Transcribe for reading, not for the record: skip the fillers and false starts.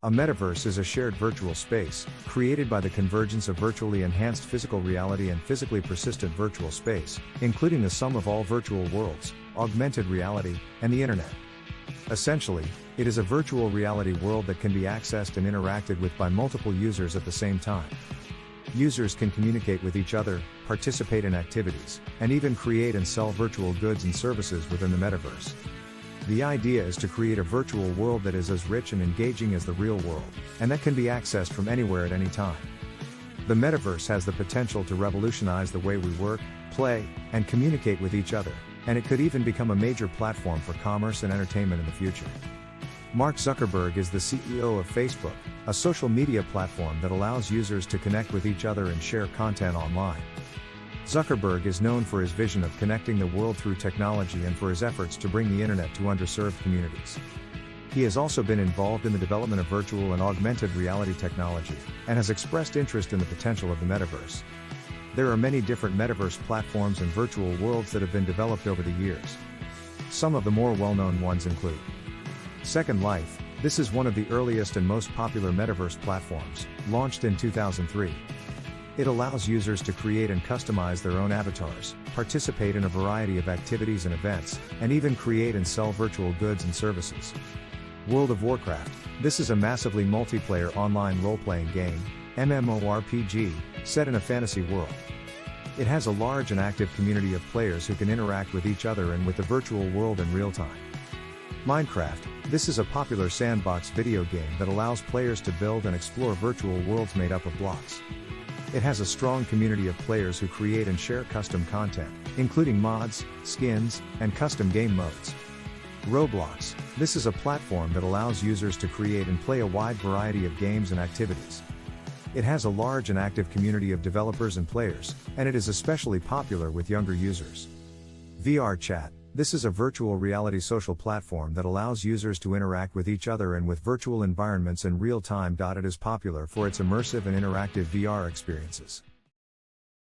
A metaverse is a shared virtual space, created by the convergence of virtually enhanced physical reality and physically persistent virtual space, including the sum of all virtual worlds, augmented reality, and the internet. Essentially, it is a virtual reality world that can be accessed and interacted with by multiple users at the same time. Users can communicate with each other, participate in activities, and even create and sell virtual goods and services within the metaverse. The idea is to create a virtual world that is as rich and engaging as the real world, and that can be accessed from anywhere at any time. The metaverse has the potential to revolutionize the way we work, play, and communicate with each other, and it could even become a major platform for commerce and entertainment in the future. Mark Zuckerberg is the CEO of Facebook, a social media platform that allows users to connect with each other and share content online. Zuckerberg is known for his vision of connecting the world through technology and for his efforts to bring the internet to underserved communities. He has also been involved in the development of virtual and augmented reality technology, and has expressed interest in the potential of the metaverse. There are many different metaverse platforms and virtual worlds that have been developed over the years. Some of the more well-known ones include Second Life. This is one of the earliest and most popular metaverse platforms, launched in 2003. It allows users to create and customize their own avatars, participate in a variety of activities and events, and even create and sell virtual goods and services. World of Warcraft. This is a massively multiplayer online role-playing game, MMORPG, set in a fantasy world. It has a large and active community of players who can interact with each other and with the virtual world in real time. Minecraft. This is a popular sandbox video game that allows players to build and explore virtual worlds made up of blocks. It has a strong community of players who create and share custom content, including mods, skins, and custom game modes. Roblox. This is a platform that allows users to create and play a wide variety of games and activities. It has a large and active community of developers and players, and it is especially popular with younger users. VR Chat. This is a virtual reality social platform that allows users to interact with each other and with virtual environments in real time. It is popular for its immersive and interactive VR experiences.